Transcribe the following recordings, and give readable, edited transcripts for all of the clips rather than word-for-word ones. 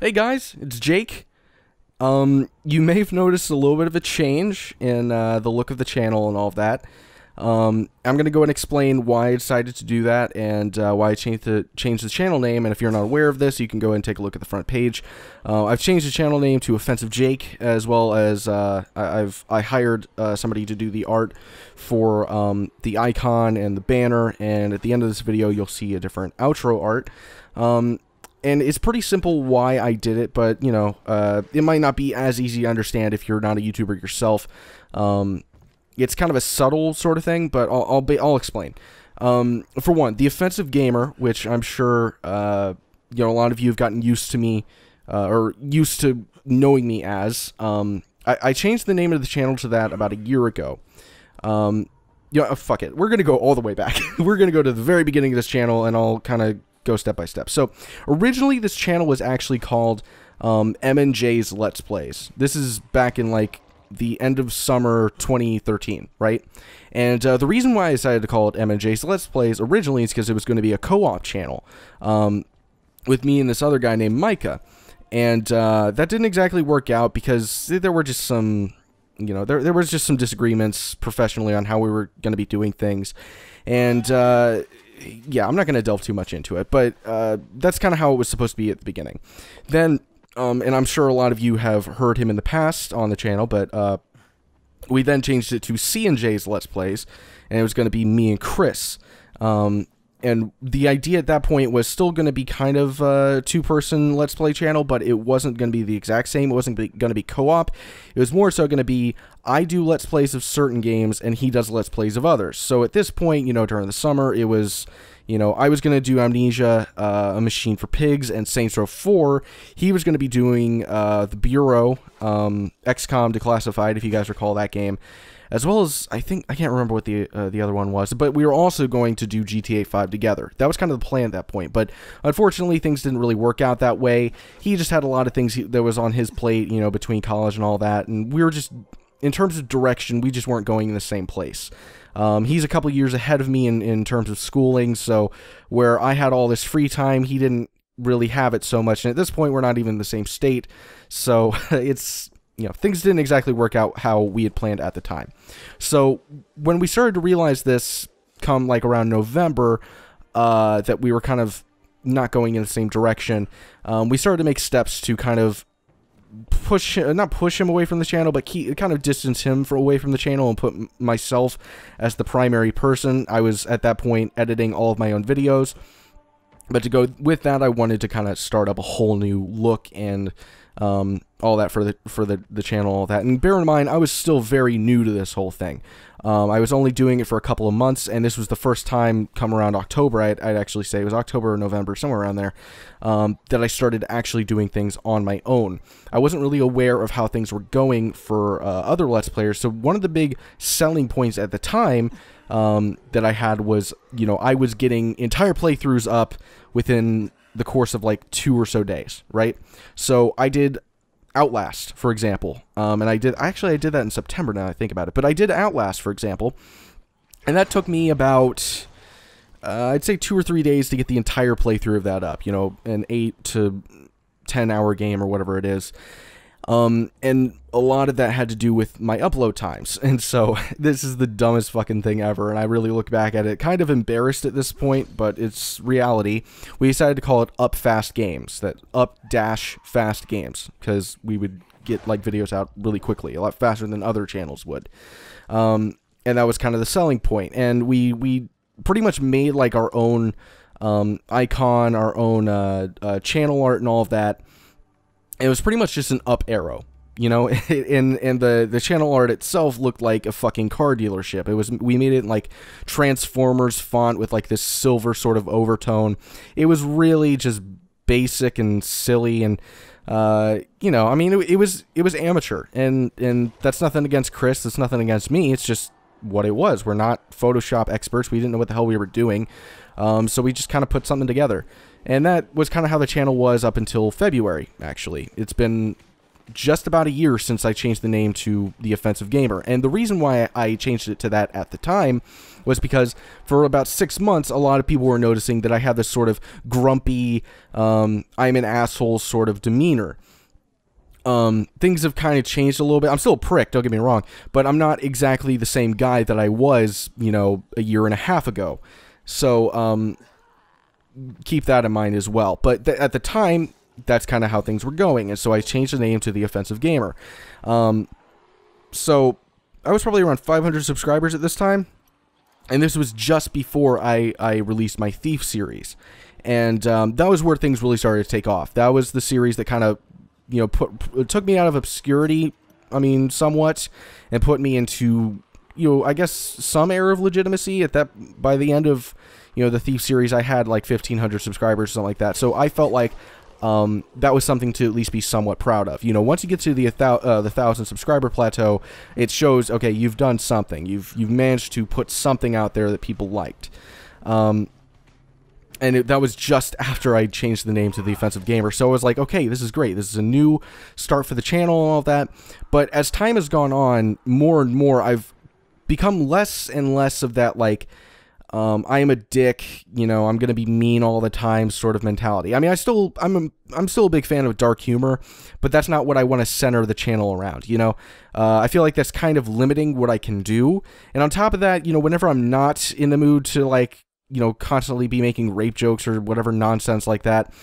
Hey guys, it's Jake. You may have noticed a little bit of a change in the look of the channel and all of that. I'm gonna go and explain why I decided to do that and why I changed the channel name. And if you're not aware of this, you can go ahead and take a look at the front page. I've changed the channel name to Offensive Jake, as well as I hired somebody to do the art for the icon and the banner. And at the end of this video, you'll see a different outro art. And it's pretty simple why I did it, but, you know, it might not be as easy to understand if you're not a YouTuber yourself. It's kind of a subtle sort of thing, but I'll explain. For one, the Offensive Gamer, which I'm sure, you know, a lot of you have gotten used to me, or used to knowing me as. I changed the name of the channel to that about a year ago. You know, fuck it. We're going to go all the way back. We're going to go to the very beginning of this channel, and I'll kind of go step by step. So originally this channel was actually called M&J's Let's Plays. This is back in like the end of summer 2013, right? And the reason why I decided to call it M&J's Let's Plays originally is because it was going to be a co-op channel with me and this other guy named Micah. And that didn't exactly work out because there were just some, you know, there was just some disagreements professionally on how we were going to be doing things. And yeah, I'm not going to delve too much into it, but that's kind of how it was supposed to be at the beginning. Then, and I'm sure a lot of you have heard him in the past on the channel, but we then changed it to C&J's Let's Plays, and it was going to be me and Chris. And the idea at that point was still going to be kind of a two-person Let's Play channel, but it wasn't going to be the exact same. It wasn't going to be co-op. It was more so going to be I do Let's Plays of certain games, and he does Let's Plays of others. So at this point, you know, during the summer, it was, you know, I was going to do Amnesia, A Machine for Pigs, and Saints Row 4. He was going to be doing The Bureau, XCOM Declassified, if you guys recall that game. As well as, I can't remember what the other one was, but we were also going to do GTA 5 together. That was kind of the plan at that point, but unfortunately things didn't really work out that way. He just had a lot of things that was on his plate, you know, between college and all that, and we were just, in terms of direction, we just weren't going in the same place. He's a couple years ahead of me in terms of schooling, so where I had all this free time, he didn't really have it so much, and at this point we're not even in the same state, so it's, you know, things didn't exactly work out how we had planned at the time. So when we started to realize this come like around November, that we were kind of not going in the same direction, we started to make steps to kind of not push him away from the channel, but kind of distance him away from the channel and put myself as the primary person. I was at that point editing all of my own videos, but to go with that, I wanted to kind of start up a whole new look and all that for the channel, all that. And bear in mind, I was still very new to this whole thing. I was only doing it for a couple of months, and this was the first time, come around October, I'd actually say, it was October or November, somewhere around there, that I started actually doing things on my own. I wasn't really aware of how things were going for other Let's Players, so one of the big selling points at the time that I had was, you know, I was getting entire playthroughs up within the course of like 2 or so days, right? So I did Outlast, for example, and I did that in September now that I think about it, but I did Outlast, for example, and that took me about, I'd say 2 or 3 days to get the entire playthrough of that up, you know, an 8 to 10 hour game or whatever it is. And a lot of that had to do with my upload times, and so this is the dumbest fucking thing ever, and I really look back at it kind of embarrassed at this point, but it's reality. We decided to call it Up Fast Games, that Up Dash Fast Games, because we would get like videos out really quickly, a lot faster than other channels would, and that was kind of the selling point, and we pretty much made like our own icon, our own channel art and all of that. It was pretty much just an up arrow, you know, and the channel art itself looked like a fucking car dealership. We made it in like Transformers font with like this silver sort of overtone. It was really just basic and silly, and you know, I mean, it was amateur, and that's nothing against Chris, that's nothing against me, it's just what it was. We're not Photoshop experts, we didn't know what the hell we were doing, so we just kind of put something together. And that was kind of how the channel was up until February, actually. It's been just about a year since I changed the name to The Offensive Gamer. And the reason why I changed it to that at the time was because for about 6 months, a lot of people were noticing that I had this sort of grumpy, I'm an asshole sort of demeanor. Things have kind of changed a little bit. I'm still a prick, don't get me wrong, but I'm not exactly the same guy that I was, you know, a year and a half ago. So, keep that in mind as well. But at the time, that's kind of how things were going, and so I changed the name to The Offensive Gamer. So I was probably around 500 subscribers at this time, and this was just before I released my Thief series. And that was where things really started to take off. That was the series that kind of, you know, took me out of obscurity, I mean, somewhat, and put me into, you know, I guess some air of legitimacy. At that, by the end of, you know, the Thief series, I had like 1,500 subscribers, something like that. So I felt like that was something to at least be somewhat proud of. You know, once you get to the 1,000 subscriber plateau, it shows, okay, you've done something. You've managed to put something out there that people liked. And that was just after I changed the name to The Offensive Gamer. So I was like, okay, this is great. This is a new start for the channel and all of that. But as time has gone on, more and more, I've become less and less of that, like, I am a dick, you know, I'm going to be mean all the time sort of mentality. I mean, I'm still a big fan of dark humor, but that's not what I want to center the channel around, you know? I feel like that's kind of limiting what I can do. And on top of that, you know, whenever I'm not in the mood to, like, you know, constantly be making rape jokes or whatever nonsense like that,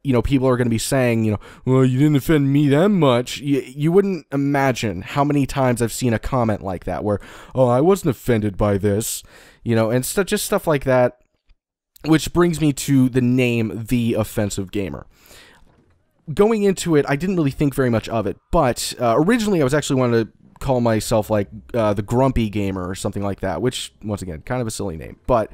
you know, people are going to be saying, you know, well, you didn't offend me that much. You wouldn't imagine how many times I've seen a comment like that where, oh, I wasn't offended by this, you know, and just stuff like that, which brings me to the name The Offensive Gamer. Going into it, I didn't really think very much of it, but originally I was actually wanting to call myself, like, the Grumpy Gamer or something like that, which, once again, kind of a silly name, but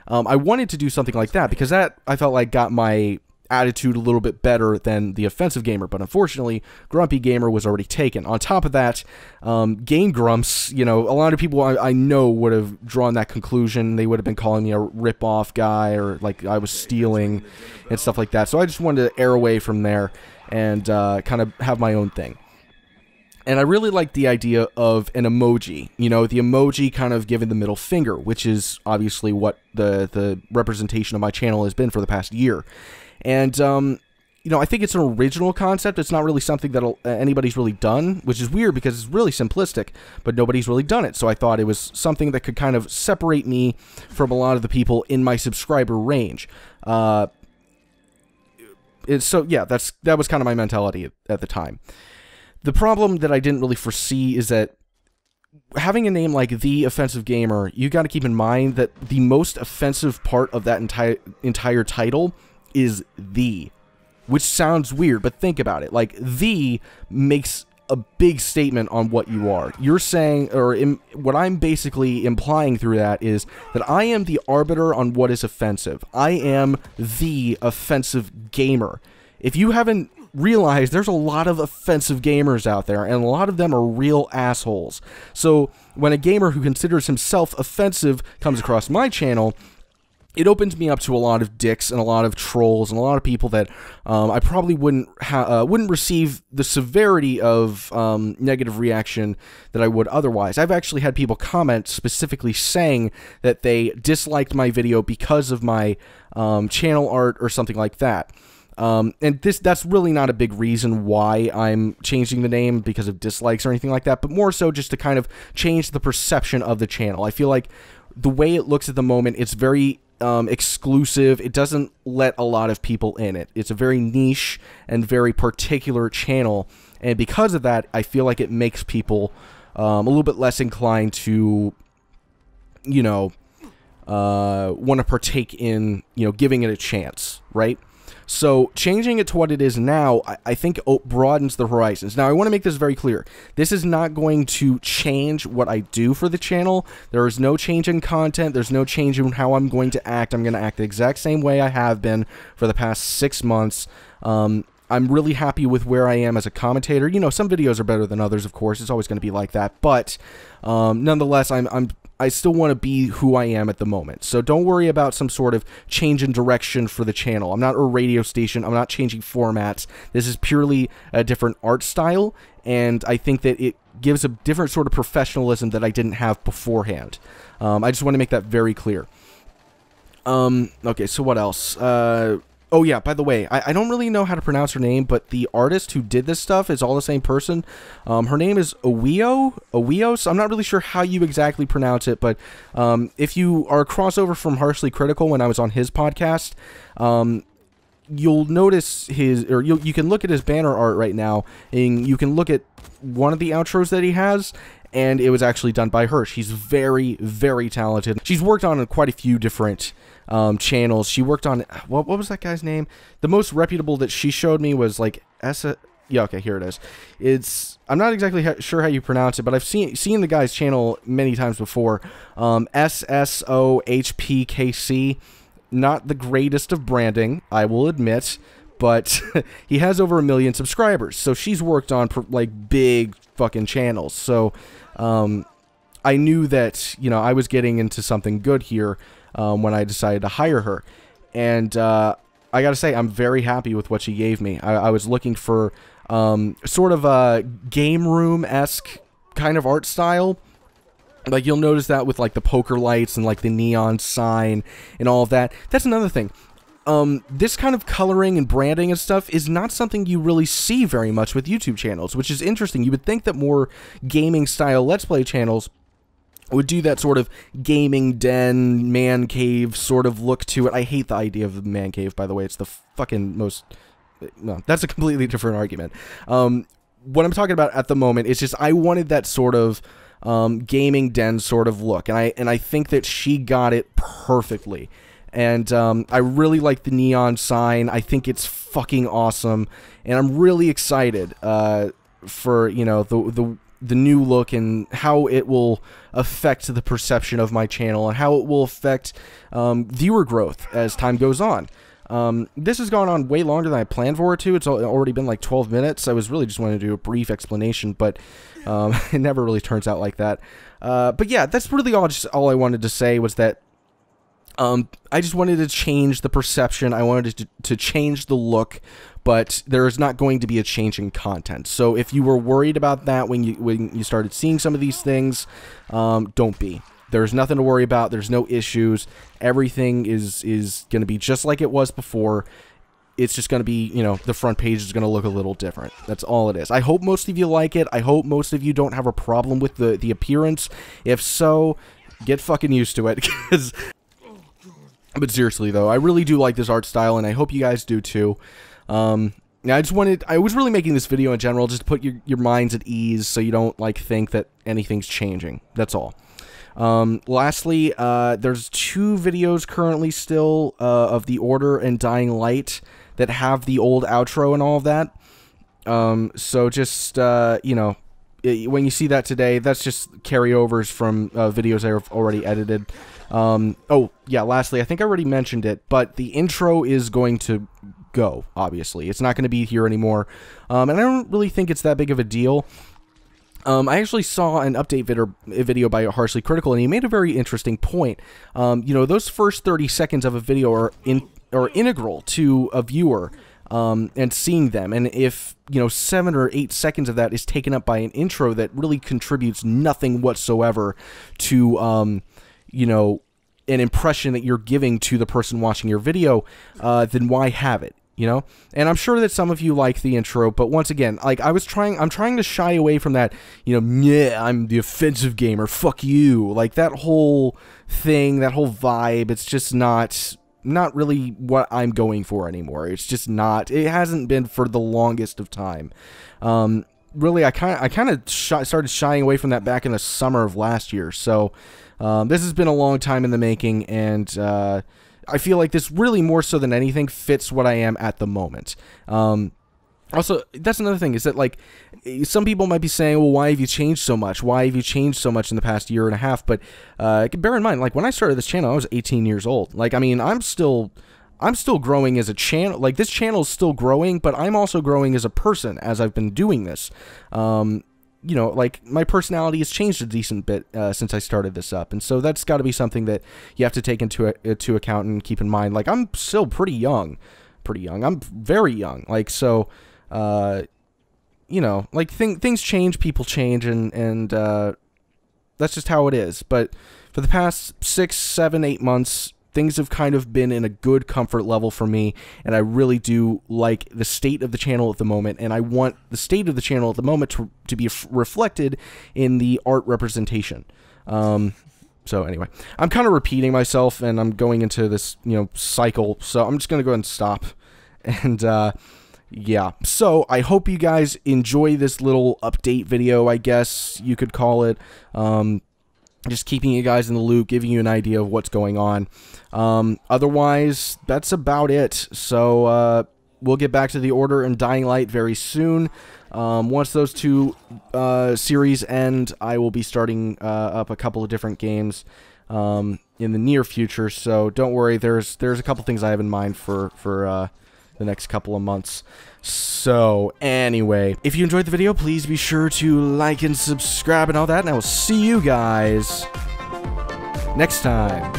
I wanted to do something like that because that, I felt like, got my attitude a little bit better than The Offensive Gamer, but unfortunately, Grumpy Gamer was already taken. On top of that, Game Grumps, you know, a lot of people I know would have drawn that conclusion. They would have been calling me a rip-off guy, or like I was stealing and stuff like that. So I just wanted to air away from there and kind of have my own thing. And I really like the idea of an emoji, you know, the emoji kind of giving the middle finger, which is obviously what the representation of my channel has been for the past year. And, you know, I think it's an original concept. It's not really something that anybody's really done, which is weird because it's really simplistic, but nobody's really done it. So I thought it was something that could kind of separate me from a lot of the people in my subscriber range. So, yeah, that was kind of my mentality at the time. The problem that I didn't really foresee is that having a name like The Offensive Gamer, you got to keep in mind that the most offensive part of that entire title is the, which sounds weird, but think about it. Like, the makes a big statement on what you are. You're saying, or what I'm basically implying through that is that I am the arbiter on what is offensive. I am the offensive gamer. If you haven't realized, there's a lot of offensive gamers out there, and a lot of them are real assholes. So when a gamer who considers himself offensive comes across my channel, it opens me up to a lot of dicks and a lot of trolls and a lot of people that I probably wouldn't receive the severity of negative reaction that I would otherwise. I've actually had people comment specifically saying that they disliked my video because of my channel art or something like that. And that's really not a big reason why I'm changing the name because of dislikes or anything like that, but more so just to kind of change the perception of the channel. I feel like the way it looks at the moment, it's very exclusive. It doesn't let a lot of people in it. It's a very niche and very particular channel, and because of that, I feel like it makes people a little bit less inclined to, you know, want to partake in, you know, giving it a chance, right? So changing it to what it is now, I think broadens the horizons. Now, I want to make this very clear. This is not going to change what I do for the channel. There is no change in content. There's no change in how I'm going to act. I'm going to act the exact same way I have been for the past 6 months. I'm really happy with where I am as a commentator. You know, some videos are better than others, of course. It's always going to be like that. But nonetheless, I'm still want to be who I am at the moment. So don't worry about some sort of change in direction for the channel. I'm not a radio station. I'm not changing formats. This is purely a different art style, and I think that it gives a different sort of professionalism that I didn't have beforehand. I just want to make that very clear. Okay, so what else? Oh yeah, by the way, I don't really know how to pronounce her name, but the artist who did this stuff is all the same person. Her name is Owios. I'm not really sure how you exactly pronounce it, but if you are a crossover from Harshly Critical when I was on his podcast, you'll notice you can look at his banner art right now, and you can look at one of the outros that he has, and it was actually done by her. She's very, very talented. She's worked on quite a few different channels. She worked on, what was that guy's name? The most reputable that she showed me was like yeah, okay, here it is. I'm not exactly sure how you pronounce it, but I've seen the guy's channel many times before. SSOHPKC. Not the greatest of branding, I will admit, but he has over 1 million subscribers. So she's worked on like big fucking channels. So I knew that, you know, I was getting into something good here when I decided to hire her. And I gotta say, I'm very happy with what she gave me. I was looking for sort of a game room-esque kind of art style. Like, you'll notice that with, like, the poker lights and, like, the neon sign and all of that. That's another thing. This kind of coloring and branding and stuff is not something you really see very much with YouTube channels, which is interesting. You would think that more gaming-style Let's Play channels would do that sort of gaming den, man cave sort of look to it. I hate the idea of the man cave, by the way. It's the fucking most... No, that's a completely different argument. What I'm talking about at the moment is just I wanted that sort of gaming den sort of look, and I think that she got it perfectly. And I really like the neon sign. I think it's fucking awesome, and I'm really excited for, you know, the new look and how it will affect the perception of my channel and how it will affect viewer growth as time goes on. This has gone on way longer than I planned for it to. It's already been like 12 minutes. I was really just wanting to do a brief explanation, but it never really turns out like that. But yeah, that's really all I wanted to say was that I just wanted to change the perception. I wanted to change the look, but there is not going to be a change in content. So if you were worried about that when you started seeing some of these things, don't be. There's nothing to worry about. There's no issues. Everything is going to be just like it was before. It's just going to be, you know, the front page is going to look a little different. That's all it is. I hope most of you like it. I hope most of you don't have a problem with the appearance. If so, get fucking used to it. But seriously, though, I really do like this art style, and I hope you guys do too. I was really making this video in general just to put your minds at ease so you don't, like, think that anything's changing. That's all. Lastly, there's 2 videos currently still of The Order and Dying Light that have the old outro and all of that. So just, you know, when you see that today, that's just carryovers from videos I've already edited. Oh, yeah, lastly, I think I already mentioned it, but the intro is going to go, obviously. It's not going to be here anymore, and I don't really think it's that big of a deal. I actually saw an update video by Harshly Critical, and he made a very interesting point. You know, those first 30 seconds of a video are integral to a viewer, and seeing them. And if, you know, 7 or 8 seconds of that is taken up by an intro that really contributes nothing whatsoever to, you know, an impression that you're giving to the person watching your video, then why have it? You know, and I'm sure that some of you like the intro, but once again, like I'm trying to shy away from that, you know, yeah, I'm the offensive gamer, fuck you, like that whole thing, that whole vibe. It's just not really what I'm going for anymore. It's just not. It hasn't been for the longest of time. Really, I kind of started shying away from that back in the summer of last year. So this has been a long time in the making, and I feel like this really, more so than anything, fits what I am at the moment. Also, that's another thing, is that, like, some people might be saying, well, why have you changed so much? Why have you changed so much in the past year and a half? But bear in mind, like, when I started this channel, I was 18 years old. Like, I mean, I'm still growing as a channel. Like, this channel is still growing, but I'm also growing as a person as I've been doing this. you know, like, my personality has changed a decent bit since I started this up, and so that's got to be something that you have to take into account and keep in mind. Like, I'm still pretty young. I'm very young. Like, so, you know, like, things change, people change, and that's just how it is. But for the past 6, 7, 8 months, things have kind of been in a good comfort level for me, and I really do like the state of the channel at the moment, and I want the state of the channel at the moment to be reflected in the art representation. So anyway, I'm kind of repeating myself, and I'm going into this, you know, cycle, so I'm just going to go ahead and stop. And, yeah, so I hope you guys enjoy this little update video, I guess you could call it. Just keeping you guys in the loop, giving you an idea of what's going on. Otherwise, that's about it. So, we'll get back to the Order and Dying Light very soon. Once those two series end, I will be starting up a couple of different games in the near future. So don't worry, there's a couple things I have in mind for the next couple of months. So, anyway, if you enjoyed the video, please be sure to like and subscribe and all that, and I will see you guys next time.